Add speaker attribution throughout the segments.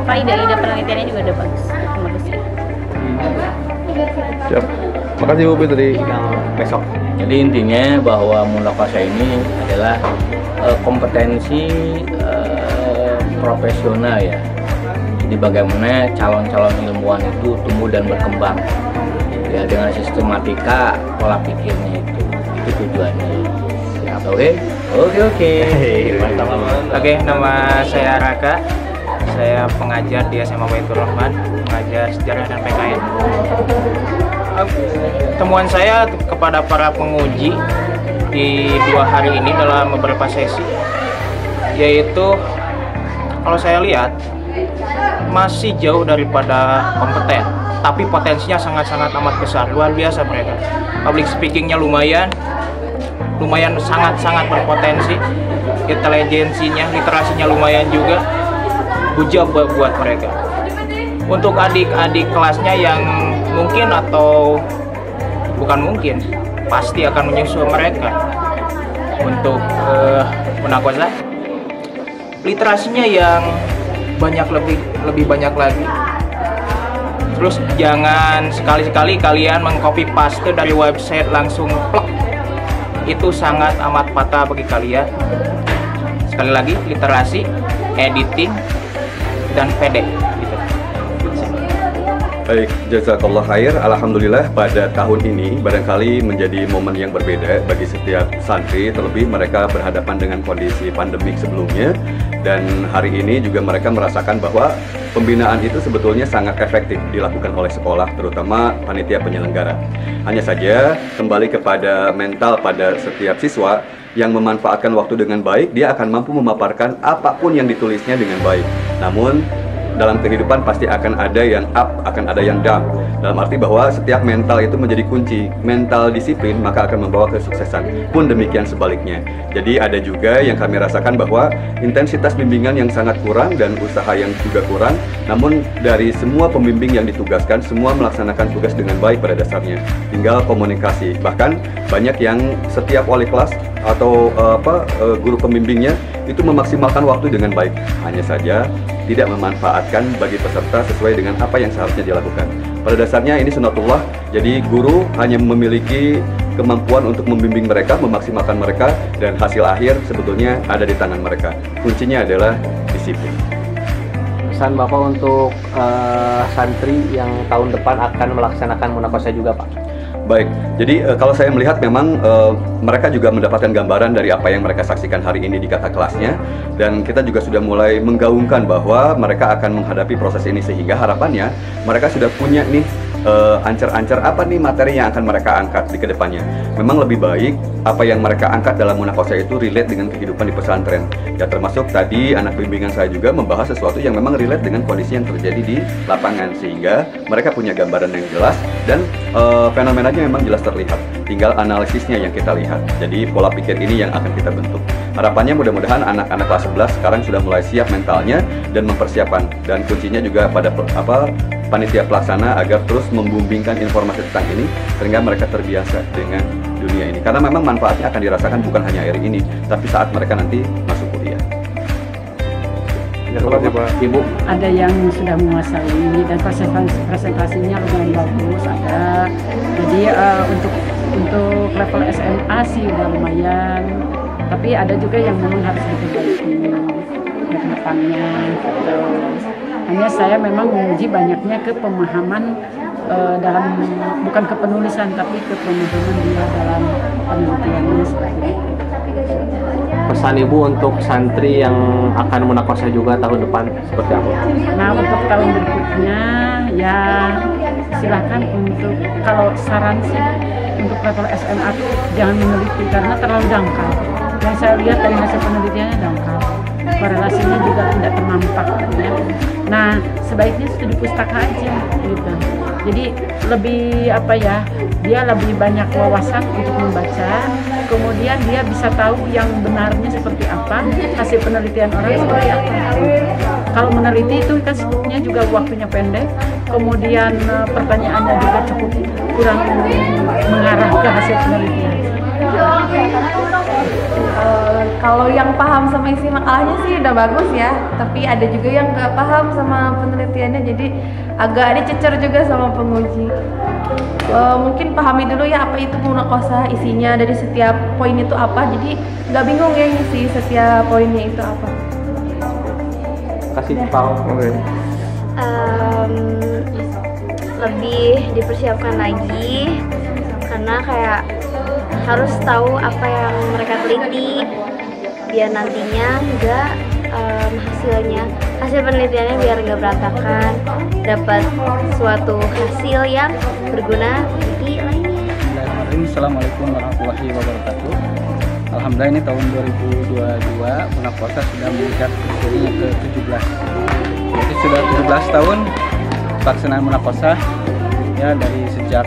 Speaker 1: ide-ide penelitiannya juga udah bagus ya.
Speaker 2: Siap. Makasih Bu Fitri.
Speaker 3: Besok. Jadi intinya bahwa Munakasha ini adalah kompetensi profesional ya. Jadi bagaimana calon-calon ilmuwan itu tumbuh dan berkembang ya dengan sistematika pola pikirnya itu tujuannya. Oke.
Speaker 4: Mantap. Oke, nama saya Raka. Saya pengajar di SMA Baitur Rahman, pengajar sejarah dan PKN. Temuan saya kepada para penguji di 2 hari ini dalam beberapa sesi, yaitu kalau saya lihat masih jauh daripada kompeten, tapi potensinya sangat-sangat amat besar, luar biasa mereka. Public speakingnya lumayan sangat-sangat berpotensi, intelijensinya, literasinya lumayan juga, hujah buat mereka. Untuk adik-adik kelasnya yang mungkin atau bukan mungkin, pasti akan menyusul mereka untuk Munakasha. Literasinya yang lebih banyak lagi. Terus jangan sekali-sekali kalian mengcopy paste dari website langsung plek. Itu sangat amat fatal bagi kalian. Sekali lagi, literasi, editing, dan PD gitu.
Speaker 2: Baik, jazakallah khair. Alhamdulillah pada tahun ini barangkali menjadi momen yang berbeda bagi setiap santri, terlebih mereka berhadapan dengan kondisi pandemik sebelumnya, dan hari ini juga mereka merasakan bahwa pembinaan itu sebetulnya sangat efektif dilakukan oleh sekolah, terutama panitia penyelenggara. Hanya saja kembali kepada mental pada setiap siswa yang memanfaatkan waktu dengan baik, dia akan mampu memaparkan apapun yang ditulisnya dengan baik. Namun dalam kehidupan pasti akan ada yang up, akan ada yang down. Dalam arti bahwa setiap mental itu menjadi kunci. Mental disiplin maka akan membawa kesuksesan. Pun demikian sebaliknya. Jadi ada juga yang kami rasakan bahwa intensitas bimbingan yang sangat kurang dan usaha yang juga kurang. Namun dari semua pembimbing yang ditugaskan, semua melaksanakan tugas dengan baik pada dasarnya. Tinggal komunikasi. Bahkan banyak yang setiap wali kelas atau guru pembimbingnya itu memaksimalkan waktu dengan baik. Hanya saja tidak memanfaatkan bagi peserta sesuai dengan apa yang seharusnya dilakukan. Pada dasarnya ini sunatullah, jadi guru hanya memiliki kemampuan untuk membimbing mereka, memaksimalkan mereka, dan hasil akhir sebetulnya ada di tangan mereka. Kuncinya adalah disiplin.
Speaker 3: Pesan Bapak untuk santri yang tahun depan akan melaksanakan Munakasha juga, Pak?
Speaker 2: Baik, jadi kalau saya melihat memang mereka juga mendapatkan gambaran dari apa yang mereka saksikan hari ini di kakak kelasnya, dan kita juga sudah mulai menggaungkan bahwa mereka akan menghadapi proses ini, sehingga harapannya mereka sudah punya nih ancer-ancer apa nih materi yang akan mereka angkat di kedepannya. Memang lebih baik apa yang mereka angkat dalam Munakasha itu relate dengan kehidupan di pesantren. Ya termasuk tadi anak bimbingan saya juga membahas sesuatu yang memang relate dengan kondisi yang terjadi di lapangan, sehingga mereka punya gambaran yang jelas dan fenomenanya memang jelas terlihat. Tinggal analisisnya yang kita lihat. Jadi pola pikir ini yang akan kita bentuk. Harapannya mudah-mudahan anak-anak kelas 11 sekarang sudah mulai siap mentalnya dan mempersiapkan, dan kuncinya juga pada panitia pelaksana agar terus membimbingkan informasi tentang ini sehingga mereka terbiasa dengan dunia ini, karena memang manfaatnya akan dirasakan bukan hanya hari ini tapi saat mereka nanti masuk kuliah.
Speaker 5: Ibu, ada yang sudah menguasai dan presentasinya lumayan bagus ada. Jadi untuk level SMA sih udah lumayan, tapi ada juga yang memang harus diperbaiki ke depannya gitu. Hanya saya memang menguji banyaknya ke pemahaman dalam, bukan ke penulisan tapi ke pemahaman dia dalam penelitiannya seperti itu.
Speaker 3: Pesan Ibu untuk santri yang akan Munakasha juga tahun depan seperti apa?
Speaker 5: Nah, untuk tahun berikutnya ya silahkan, untuk kalau saran sih untuk level SMA tuh jangan meneliti karena terlalu dangkal. Yang saya lihat dari hasil penelitiannya dangkal, korelasinya juga tidak ternampak ya. Nah, sebaiknya studi pustaka aja gitu. Jadi lebih dia lebih banyak wawasan untuk membaca, kemudian dia bisa tahu yang benarnya seperti apa, hasil penelitian orang seperti apa. Kalau meneliti itu kan skupnya juga waktunya pendek, kemudian pertanyaannya juga cukup kurang mengarah ke hasil penelitian.
Speaker 6: Kalau yang paham sama isi makalahnya sih udah bagus ya, tapi ada juga yang nggak paham sama penelitiannya, jadi agak dicecer juga sama penguji. Mungkin pahami dulu ya apa itu munaqashah, isinya dari setiap poin itu apa, jadi nggak bingung ya ngisi setiap poinnya itu apa.
Speaker 4: Kasih tahu.
Speaker 7: Lebih dipersiapkan lagi karena kayak harus tahu apa yang mereka teliti biar nantinya enggak hasil penelitiannya biar nggak berantakan, dapat suatu hasil yang berguna di lainnya.
Speaker 8: Assalamualaikum warahmatullahi wabarakatuh. Alhamdulillah ini tahun 2022 munaqashah sudah meningkat usianya ke 17. Jadi sudah 17 tahun pelaksanaan munaqashah ya, dari sejak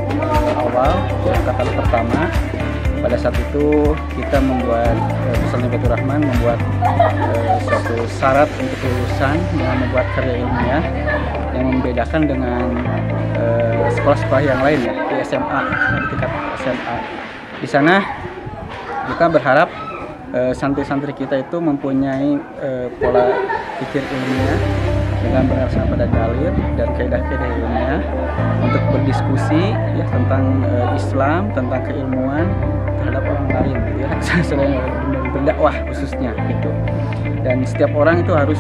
Speaker 8: awal angkatan pertama. Pada saat itu kita membuat misalnya Baitur Rahman membuat suatu syarat untuk kelulusan dengan membuat karya ilmiah yang membedakan dengan sekolah-sekolah yang lain ya, di SMA, di tingkat SMA. Di sana kita berharap santri-santri kita itu mempunyai pola pikir ilmiah dengan berdasarkan pada dalil dan kaidah-kaidah ilmiah untuk berdiskusi ya tentang Islam, tentang keilmuan terhadap orang lain gitu ya, selain berdakwah khususnya gitu. Dan setiap orang itu harus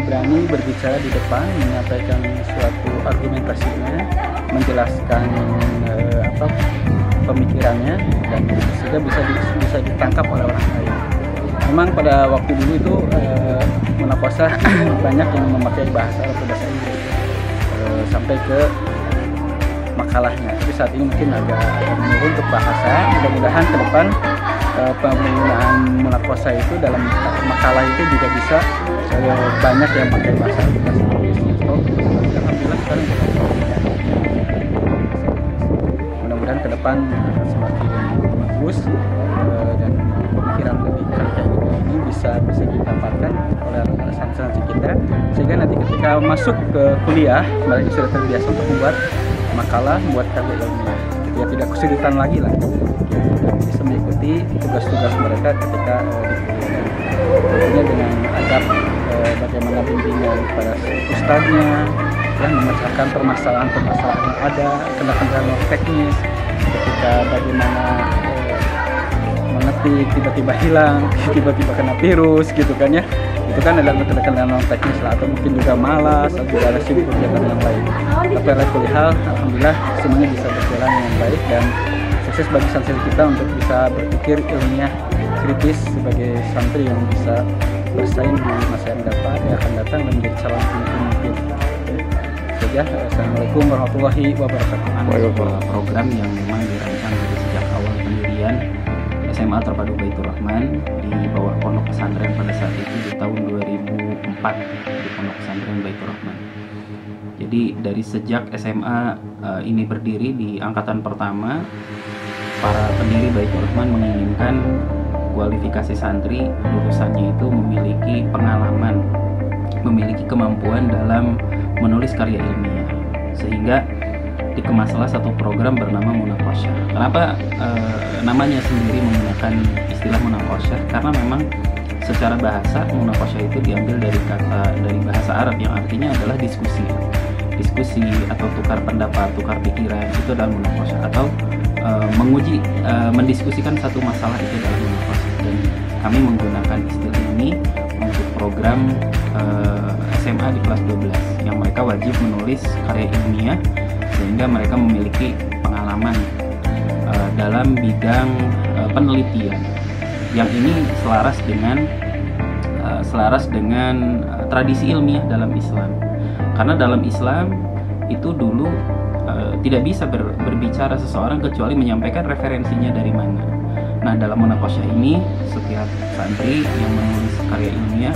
Speaker 8: berani berbicara di depan, menyampaikan suatu argumentasinya, menjelaskan pemikirannya, dan sehingga bisa ditangkap oleh orang lain. Memang pada waktu dulu itu munaqashah banyak yang memakai bahasa atau bahasa Inggris sampai ke makalahnya. Tapi saat ini mungkin agak menurun untuk bahasa. Mudah-mudahan ke depan penggunaan munaqashah itu dalam makalah itu juga bisa banyak yang pakai bahasa Inggris. Alhamdulillah sekarang mudah-mudahan ke depan semakin bagus dan pemikiran lebih kayak ini bisa didapatkan oleh santri-santri kita, sehingga nanti ketika masuk ke kuliah mereka sudah terbiasa untuk membuat makalah, membuat karya ilmiah. Ya tidak kesulitan lagi lah, bisa mengikuti tugas-tugas mereka ketika di kuliah. Tentunya dengan adab bagaimana bimbingan kepada ustadznya, yang memecahkan permasalahan-permasalahan yang ada, kendala-kendala teknis, ketika bagaimana mengetik tiba-tiba hilang, tiba-tiba kena virus gitu kan ya. Itu kan adalah kendala teknis lah, atau mungkin juga malas atau juga ada sibuk kegiatan yang lain. Tapi ala kulli hal, alhamdulillah semuanya bisa berjalan dengan baik dan sukses bagi santri kita untuk bisa berpikir ilmiah kritis sebagai santri yang bisa bersaing di masa yang akan datang dan menjadi calon pemimpin. Saja. Assalamualaikum warahmatullahi wabarakatuh.
Speaker 9: Sebuah program yang memang dirancang dari sejak awal pendirian SMA Terpadu Baitur Rahman di bawah Pondok Pesantren pada saat itu di tahun 2004 di Pondok Pesantren Baitur Rahman. Jadi dari sejak SMA ini berdiri di angkatan pertama, para pendiri Baitur Rahman menginginkan kualifikasi santri lulusannya itu memiliki pengalaman, memiliki kemampuan dalam menulis karya ilmiah, sehingga dikemaslah satu program bernama munaqashah. Kenapa namanya sendiri menggunakan istilah munaqashah? Karena memang secara bahasa munaqashah itu diambil dari bahasa Arab yang artinya adalah diskusi atau tukar pendapat, tukar pikiran, itu dalam munaqashah, atau menguji, mendiskusikan satu masalah itu dalam munaqashah. Dan kami menggunakan istilah ini untuk program SMA di kelas 12 yang mereka wajib menulis karya ilmiah, sehingga mereka memiliki pengalaman dalam bidang penelitian yang ini selaras dengan tradisi ilmiah dalam Islam. Karena dalam Islam itu dulu tidak bisa berbicara seseorang kecuali menyampaikan referensinya dari mana. Nah, dalam munaqashah ini setiap santri yang menulis karya ilmiah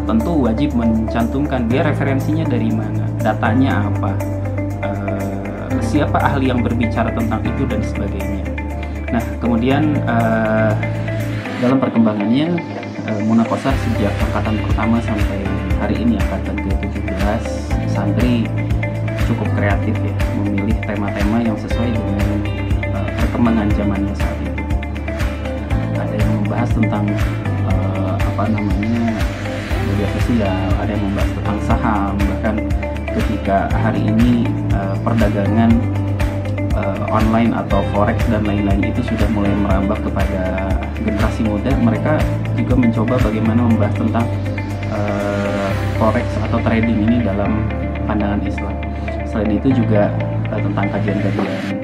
Speaker 9: tentu wajib mencantumkan dia referensinya dari mana, datanya apa, siapa ahli yang berbicara tentang itu dan sebagainya. Nah, kemudian dalam perkembangannya munaqashah sejak angkatan pertama sampai hari ini angkatan ke-17, santri cukup kreatif ya, memilih tema-tema yang sesuai dengan perkembangan zamannya saat itu. membahas tentang media sosial, ada yang membahas tentang saham, bahkan ketika hari ini perdagangan online atau forex dan lain-lain itu sudah mulai merambah kepada generasi muda. Mereka juga mencoba bagaimana membahas tentang forex atau trading ini dalam pandangan Islam. Selain itu juga tentang kajian-kajian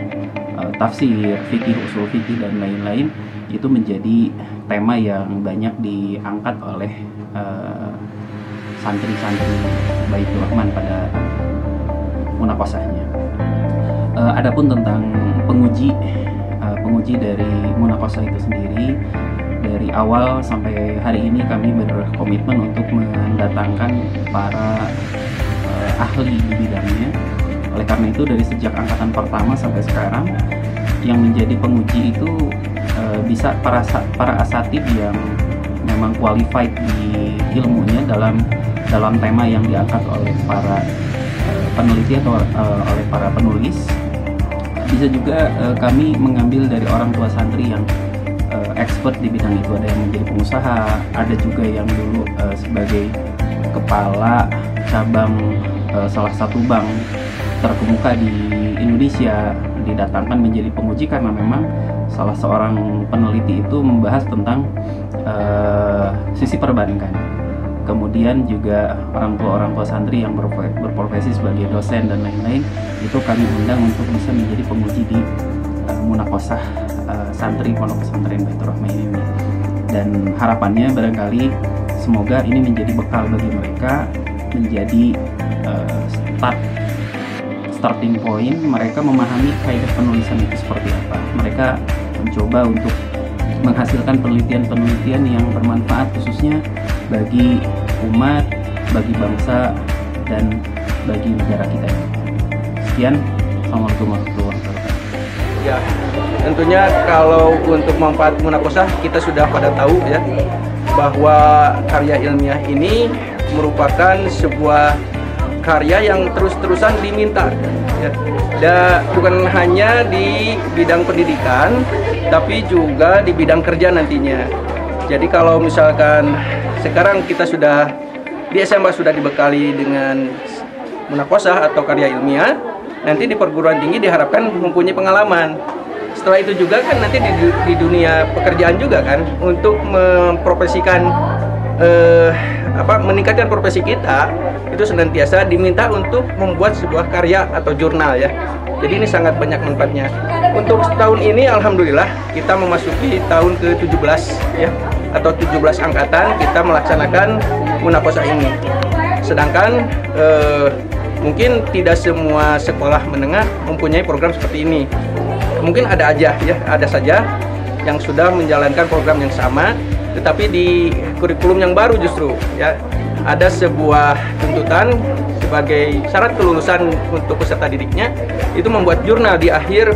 Speaker 9: tafsir, fikih, usul fikih dan lain-lain itu menjadi tema yang banyak diangkat oleh santri-santri Baitur Rahman pada munakosahnya. Adapun tentang penguji dari munakosah itu sendiri, dari awal sampai hari ini kami berkomitmen untuk mendatangkan para ahli di bidangnya. Oleh karena itu dari sejak angkatan pertama sampai sekarang yang menjadi penguji itu bisa para asatid yang memang qualified di ilmunya dalam tema yang diangkat oleh para peneliti atau oleh para penulis. Bisa juga kami mengambil dari orang tua santri yang expert di bidang itu. Ada yang menjadi pengusaha, ada juga yang dulu sebagai kepala cabang salah satu bank terkemuka di Indonesia, didatangkan menjadi penguji karena memang salah seorang peneliti itu membahas tentang sisi perbankan. Kemudian juga orang tua santri yang berprofesi sebagai dosen dan lain-lain itu kami undang untuk bisa menjadi penguji di munakosah santri Pondok Pesantren Baitur Rahman ini. Dan harapannya barangkali semoga ini menjadi bekal bagi mereka, menjadi starting point mereka memahami kaidah penulisan itu seperti apa. Mereka mencoba untuk menghasilkan penelitian-penelitian yang bermanfaat khususnya bagi umat, bagi bangsa, dan bagi negara kita. Sekian, Assalamualaikum warahmatullahi wabarakatuh.
Speaker 10: Ya, tentunya kalau untuk manfaat munakosah kita sudah pada tahu ya bahwa karya ilmiah ini merupakan sebuah karya yang terus-terusan diminta ya. Dan bukan hanya di bidang pendidikan tapi juga di bidang kerja nantinya. Jadi kalau misalkan sekarang kita sudah di SMA sudah dibekali dengan munakosah atau karya ilmiah, nanti di perguruan tinggi diharapkan mempunyai pengalaman. Setelah itu juga kan nanti di dunia pekerjaan juga kan untuk memprofesikan meningkatkan profesi kita itu senantiasa diminta untuk membuat sebuah karya atau jurnal ya. Jadi ini sangat banyak manfaatnya. Untuk tahun ini alhamdulillah kita memasuki tahun ke-17 ya, atau 17 angkatan kita melaksanakan munakosah ini. Sedangkan mungkin tidak semua sekolah menengah mempunyai program seperti ini. Mungkin ada saja yang sudah menjalankan program yang sama, tetapi di kurikulum yang baru justru ya ada sebuah tuntutan sebagai syarat kelulusan untuk peserta didiknya itu membuat jurnal di akhir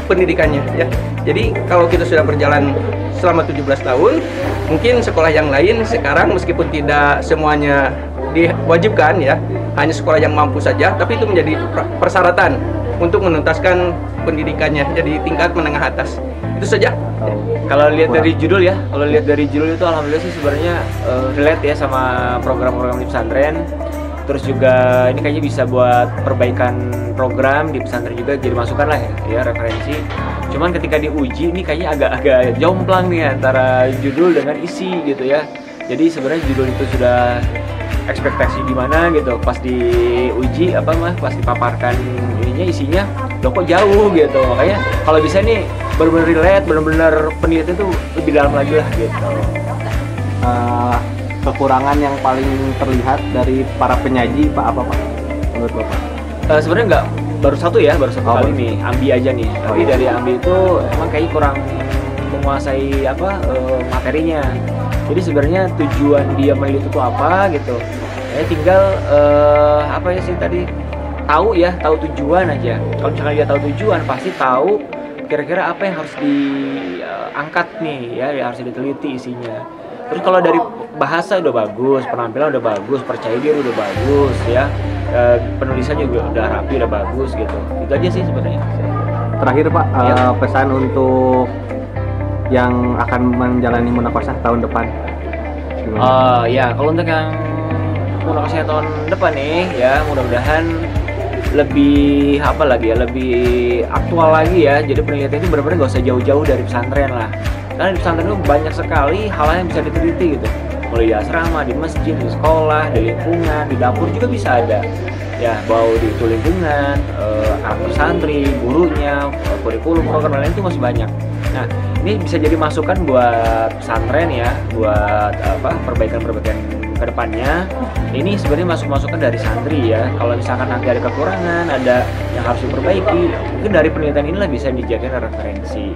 Speaker 10: pendidikannya ya. Jadi kalau kita sudah berjalan selama 17 tahun, mungkin sekolah yang lain sekarang meskipun tidak semuanya diwajibkan ya, hanya sekolah yang mampu saja, tapi itu menjadi persyaratan untuk menuntaskan pendidikannya jadi tingkat menengah atas. Itu saja.
Speaker 4: Kalau lihat dari judul ya, itu alhamdulillah sih sebenarnya relate ya sama program-program di pesantren. Terus juga ini kayaknya bisa buat perbaikan program di pesantren juga, jadi masukan lah ya referensi. Cuman ketika diuji ini kayaknya agak jomplang nih antara judul dengan isi gitu ya. Jadi sebenarnya judul itu sudah ekspektasi di mana gitu, pas diuji pas dipaparkan ininya isinya loh kok jauh gitu. Makanya kalau bisa nih benar-benar relate, benar-benar penelitian itu lebih dalam lagi lah gitu.
Speaker 10: Kekurangan yang paling terlihat dari para penyaji apa Pak menurut Bapak?
Speaker 4: Sebenarnya nggak baru satu kali nih, Ambi aja nih. Tapi dari Ambi itu emang kayak kurang menguasai materinya. Jadi sebenarnya tujuan dia meneliti itu apa gitu. Tinggal tahu tujuan aja. Kalau misalnya dia tahu tujuan, pasti tahu kira-kira apa yang harus diangkat nih ya, yang harus diteliti isinya. Terus kalau dari bahasa udah bagus, penampilan udah bagus, percaya diri udah bagus ya, penulisan juga udah rapi, udah bagus gitu. Itu aja sih sebenarnya.
Speaker 10: Terakhir Pak, pesan untuk
Speaker 8: yang akan menjalani Munakoshah tahun depan?
Speaker 4: Ya, kalau untuk yang Munakoshah tahun depan nih ya, mudah-mudahan lebih lebih aktual lagi ya. Jadi penelitian itu benar-benar nggak usah jauh-jauh dari pesantren lah, karena di pesantren itu banyak sekali hal yang bisa diteliti gitu, mulai di asrama, di masjid, di sekolah, di lingkungan, di dapur juga bisa ada ya, bau di itu lingkungan, anak santri, gurunya, kurikulum, program lain itu masih banyak. Nah, ini bisa jadi masukan buat pesantren ya, buat perbaikan-perbaikan ke depannya. Ini sebenarnya masukan dari santri ya. Kalau misalkan nanti ada kekurangan, ada yang harus diperbaiki, mungkin dari penelitian inilah bisa dijadikan referensi.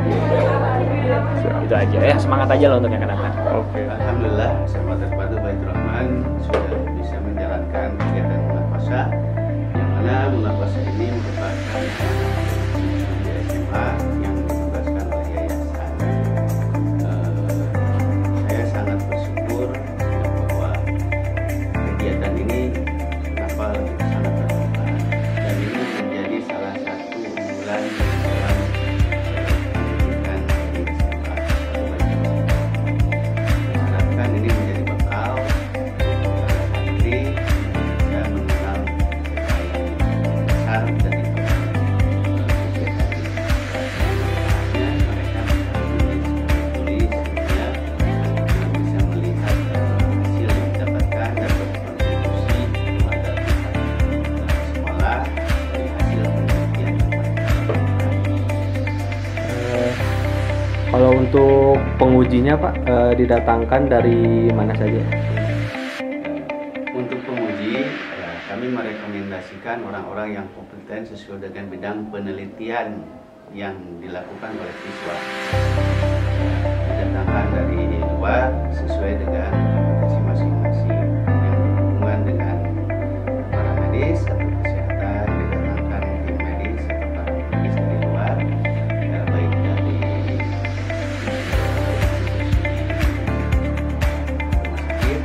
Speaker 4: Itu aja ya, semangat aja lah untuk yang akan datang.
Speaker 11: Oke. Alhamdulillah, Sahabat Terpadu Baitur Rahman sudah bisa menjalankan kegiatan Munakoshah, yang mana Munakoshah ini merupakan di SMA yang ditugaskan oleh yayasan. Saya sangat bersyukur bahwa kegiatan ini sangat bermanfaat dan ini menjadi salah satu unggulan dalam pendidikan di SMA. Harapkan ini menjadi bekal para santri bisa mengenal besar dari kegiatan ini. Mereka bisa bisa melihat hasil yang didapatkan dan berkontribusi kepada sekolah dari hasil penelitian yang mereka lakukan.
Speaker 8: Kalau untuk pengujinya Pak, didatangkan dari mana saja?
Speaker 11: Untuk penguji, kami merekomendasikan orang-orang yang kompeten sesuai dengan bidang penelitian yang dilakukan oleh siswa. Didatangkan dari luar sesuai dengan kompetensi masing-masing yang berhubungan dengan para medis atau kesehatan, didatangkan tim medis atau para medis dari luar, baik dari rumah sakit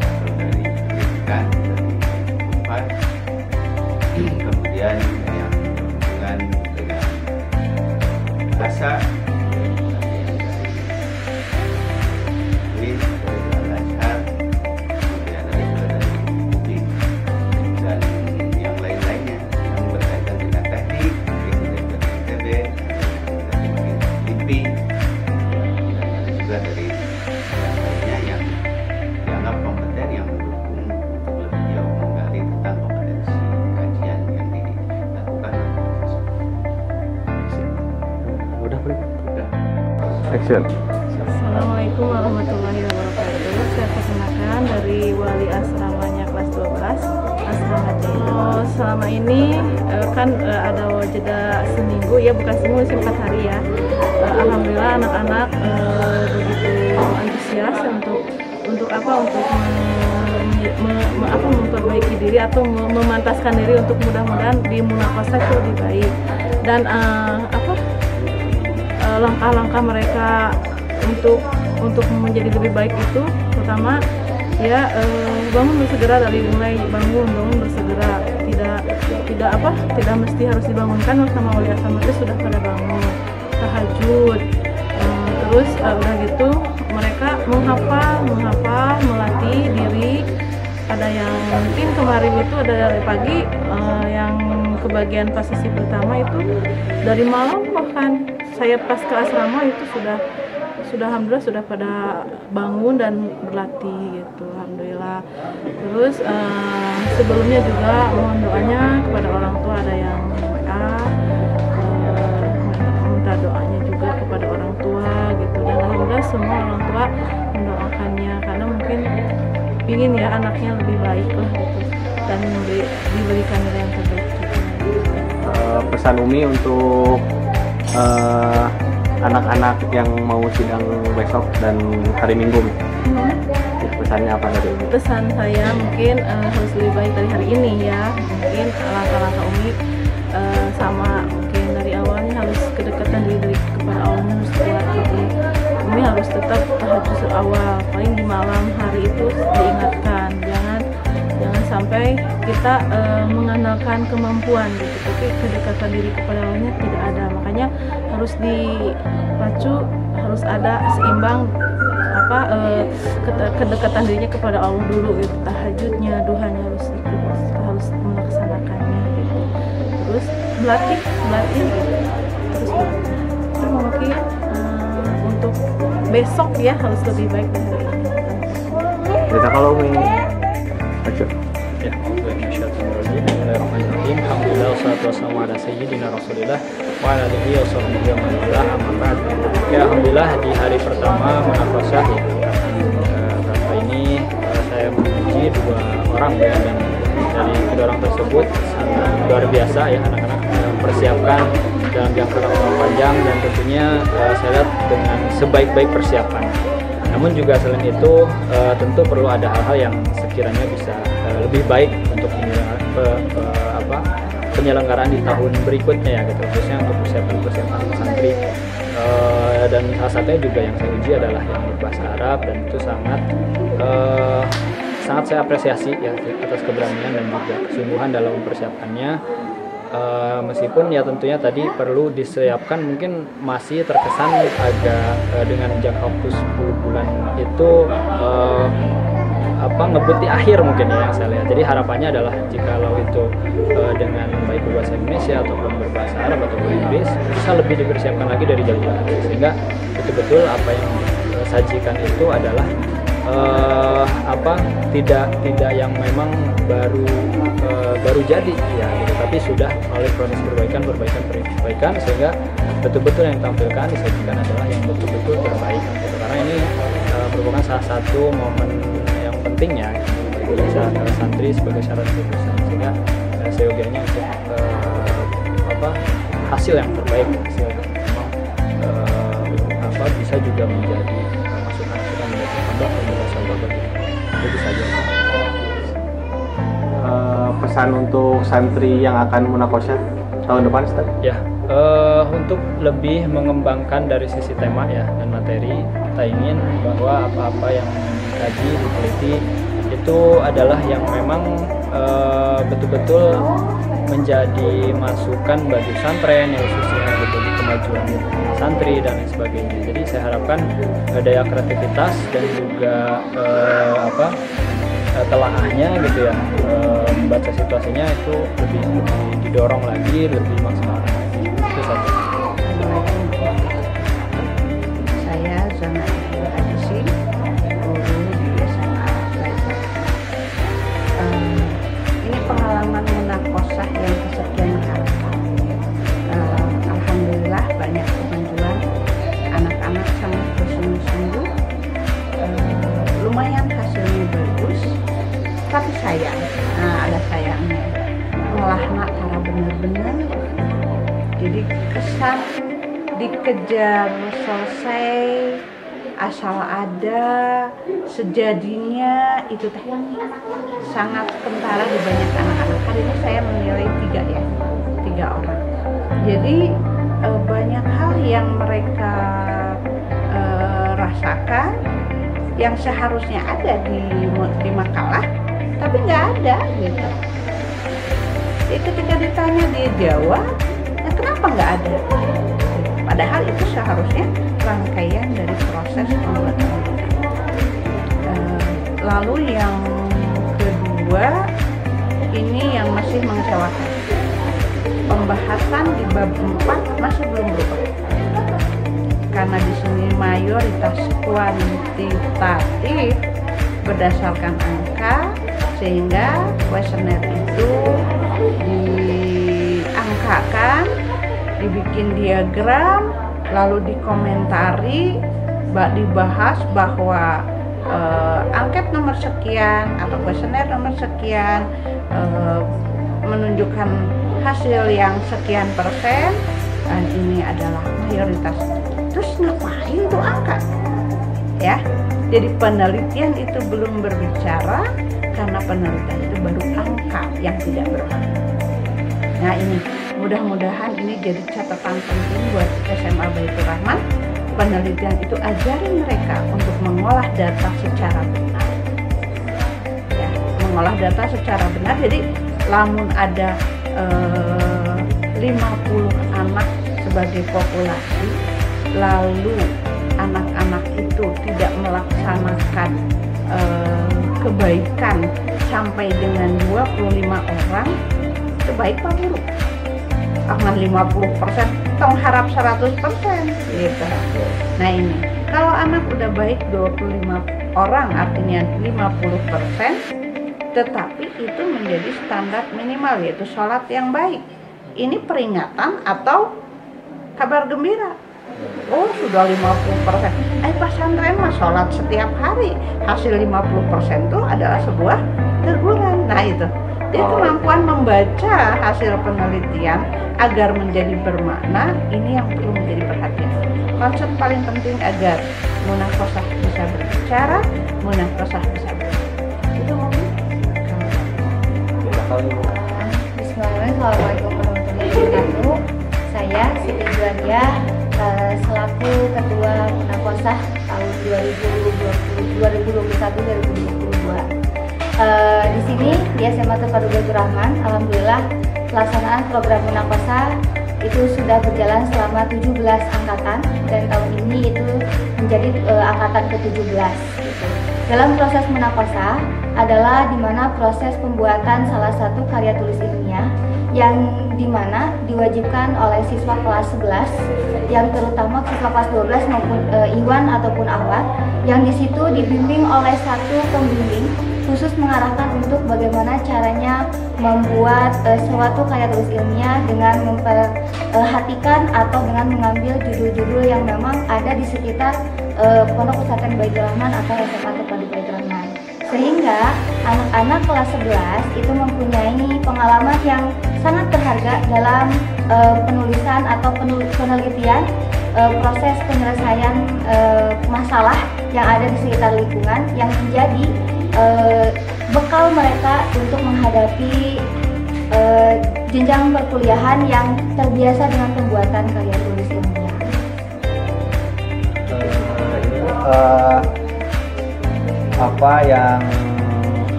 Speaker 11: atau dari pendidikan, dari Unpad, kemudian yang berhubungan dengan bahasa,
Speaker 5: Assalamualaikum warahmatullahi wabarakatuh. Saya perkenalkan dari wali asramanya kelas 12 asrama Jainul. Selama ini kan ada jeda seminggu ya, bukan seminggu sih, 4 hari ya. Alhamdulillah anak-anak begitu antusias untuk memperbaiki diri atau memantaskan diri untuk mudah-mudahan di Munakoshah itu lebih baik. Dan langkah-langkah mereka untuk menjadi lebih baik itu pertama ya, bangun bersegera, dari mulai bangun bersegera, tidak mesti harus dibangunkan sama wali asrama itu sudah pada bangun, tahajud, terus udah gitu mereka menghafal, melatih diri. Ada yang mungkin kemarin itu ada dari pagi, yang kebagian posisi pertama itu dari malam, bahkan saya pas ke asrama itu sudah alhamdulillah sudah pada bangun dan berlatih gitu, alhamdulillah. Terus sebelumnya juga mohon doanya kepada orang tua, ada yang WA minta doanya juga kepada orang tua gitu, dan alhamdulillah semua orang tua mendoakannya karena mungkin ingin ya anaknya lebih baik lah gitu, dan diberikan nilai yang terbaik juga.
Speaker 8: Pesan Umi untuk anak-anak yang mau sidang besok dan hari Minggu, pesannya apa dari Umi? Pesan saya mungkin harus lebih baik dari hari ini ya. Mungkin langkah-langkah Umi sama mungkin dari awalnya harus kedekatan diri kepada Allah harus kuat gitu. Umi harus tetap tahajud awal, paling di malam hari itu diingatkan, jangan sampai kita mengandalkan kemampuan gitu, tapi kedekatan diri kepada Allahnya tidak ada. Makanya harus dipacu,
Speaker 5: harus ada seimbang kedekatan dirinya kepada Allah dulu, itu tahajudnya, duhanya harus melaksanakannya gitu. Terus berlatih terus mungkin untuk besok ya harus lebih baik dari hari ini.
Speaker 12: Kita kalau Umi
Speaker 13: ya, Bismillahirrahmanirrahim. Alhamdulillah wassalatu wassalamu ala sayyidina Rasulillah wa ala alihi washabbihi wa man wala, amma ba'd. Ya, alhamdulillah di hari pertama munafasah ya berapa ini saya menguji 2 orang ya, dan dari kedua orang tersebut sangat luar biasa ya, anak-anak persiapkan dalam jangka waktu panjang dan tentunya saya lihat dengan sebaik-baik persiapan. Namun juga selain itu tentu perlu ada hal-hal yang sekiranya bisa lebih baik untuk penyelenggaraan di tahun berikutnya ya gitu, khususnya untuk persiapan santri. Dan salah satunya juga yang saya uji adalah yang berbahasa Arab, dan itu sangat saya apresiasi ya atas keberanian dan juga kesungguhan dalam mempersiapkannya. Meskipun ya tentunya tadi perlu disiapkan, mungkin masih terkesan agak dengan jangka waktu 10 bulan itu ngebut di akhir mungkin ya yang saya lihat. Jadi harapannya adalah jikalau itu dengan baik berbahasa Indonesia ataupun berbahasa Arab ataupun Inggris bisa lebih dipersiapkan lagi dari jauh-jauh, sehingga betul-betul apa yang sajikan itu adalah tidak yang memang baru jadi ya gitu, tapi sudah oleh proses perbaikan sehingga betul-betul yang ditampilkan disajikan adalah yang betul-betul terbaik gitu. Karena ini merupakan salah satu momen yang penting ya bagi santri sebagai syarat lulusan, sehingga seyogianya untuk hasil yang terbaik, hasil yang memang bisa juga menjadi masukan menjadi pondok dan sahabat itu saja.
Speaker 12: Pesan untuk santri yang akan munakosah tahun depan, Ustaz?
Speaker 13: Ya, untuk lebih mengembangkan dari sisi tema ya dan materi, kita ingin bahwa apa-apa yang dikaji, diteliti itu adalah yang memang betul-betul menjadi masukan bagi pesantren yang khususnya bagi kemajuan santri dan lain sebagainya. Jadi saya harapkan daya kreativitas dan juga telaahnya gitu ya, membaca situasinya itu lebih didorong lagi, lebih maksimal lagi. Itu saja.
Speaker 14: Saya Zana Adisi, guru di SMA. Ini pengalaman munakosah yang kesekian kali. Alhamdulillah banyak kemajuan, anak-anak sangat bersungguh-sungguh, lumayan hasilnya bagus. Tapi sayang, ada sayangnya, ngelahna cara bener-bener. Jadi kesan dikejar selesai, asal ada, sejadinya itu teh sangat kentara di banyak anak-anak. Hari ini saya menilai 3 orang. Jadi banyak hal yang mereka rasakan yang seharusnya ada di makalah, tapi nggak ada gitu. Jadi ketika ditanya dia jawab, nah kenapa nggak ada? Padahal itu seharusnya rangkaian dari proses pembuatan. Lalu yang kedua, ini yang masih mengecewakan. Pembahasan di bab 4 masih belum berubah. Karena di sini mayoritas kuantitatif berdasarkan angka, sehingga kuesioner itu diangkakan, dibikin diagram, lalu dikomentari, dibahas bahwa angket nomor sekian atau kuesioner nomor sekian menunjukkan hasil yang sekian persen, dan ini adalah mayoritas. Terus ngapain tuh angka? Ya, jadi penelitian itu belum berbicara karena penelitian itu baru angka yang tidak bermakna. Nah ini mudah-mudahan ini jadi catatan penting buat SMA Baitur Rahman. Penelitian itu ajarin mereka untuk mengolah data secara benar. Ya, mengolah data secara benar. Jadi lamun ada 50 anak sebagai populasi, lalu melaksanakan kebaikan sampai dengan 25 orang, itu baik Pak Guru. Aman 50%, tong harap 100% gitu. Nah ini, kalau anak udah baik 25 orang artinya 50%, tetapi itu menjadi standar minimal yaitu sholat yang baik. Ini peringatan atau kabar gembira. Oh sudah 50%. Pesantren mah sholat setiap hari. Hasil 50% itu adalah sebuah teguran. Nah itu. Jadi kemampuan membaca hasil penelitian agar menjadi bermakna, ini yang perlu menjadi perhatian. Konsep paling penting agar munafasah bisa berbicara, munafasah bisa berbicara. Itu mungkin.
Speaker 15: Bismillahirrahmanirrahim. Assalamualaikum warahmatullahi wabarakatuh. Saya Siti Jualia selaku Ketua Munafasah tahun 2021-2022. Di sini di SMA Terpadu Baitur Rahman, alhamdulillah pelaksanaan program Munafasah itu sudah berjalan selama 17 angkatan dan tahun ini itu menjadi angkatan ke-17 gitu. Dalam proses Munafasah adalah dimana proses pembuatan salah satu karya tulis ilmiah yang dimana diwajibkan oleh siswa kelas 11 yang terutama siswa kelas 12 maupun Iwan ataupun Awat yang di situ dibimbing oleh satu pembimbing khusus mengarahkan untuk bagaimana caranya membuat suatu karya tulis ilmiah dengan memperhatikan atau dengan mengambil judul-judul yang memang ada di sekitar Pondok Pesantren Baitur Rahman atau SMA Terpadu Baitur Rahman. Sehingga anak-anak kelas 11 itu mempunyai pengalaman yang sangat berharga dalam penulisan atau penelitian proses penyelesaian masalah yang ada di sekitar lingkungan yang menjadi bekal mereka untuk menghadapi jenjang perkuliahan yang terbiasa dengan pembuatan karya tulis ilmiah.
Speaker 12: Apa yang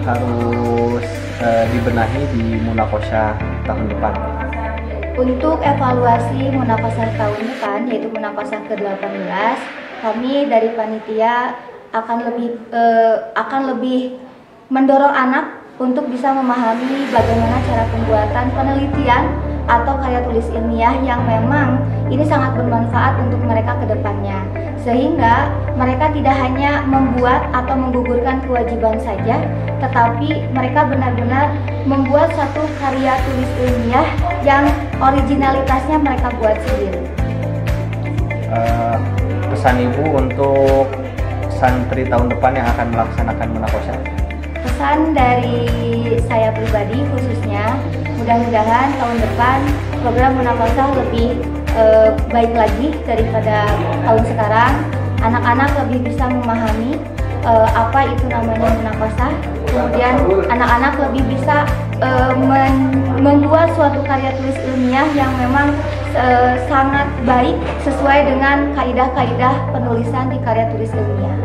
Speaker 12: harus dibenahi di Munafasah tahun depan?
Speaker 15: Untuk evaluasi Munafasah tahun depan, yaitu Munafasah ke-18, kami dari panitia akan lebih mendorong anak untuk bisa memahami bagaimana cara pembuatan penelitian atau karya tulis ilmiah yang memang ini sangat bermanfaat untuk mereka ke depannya, sehingga mereka tidak hanya membuat atau menggugurkan kewajiban saja, tetapi mereka benar-benar membuat satu karya tulis ilmiah yang originalitasnya mereka buat sendiri.
Speaker 12: Pesan Ibu untuk santri tahun depan yang akan melaksanakan Munafasah?
Speaker 15: Pesan dari saya pribadi khususnya, mudah-mudahan tahun depan program Munafasah lebih baik lagi daripada tahun sekarang. Anak-anak lebih bisa memahami apa itu namanya Munafasah, kemudian anak-anak lebih bisa membuat suatu karya tulis ilmiah yang memang sangat baik sesuai dengan kaidah-kaidah penulisan di karya tulis ilmiah.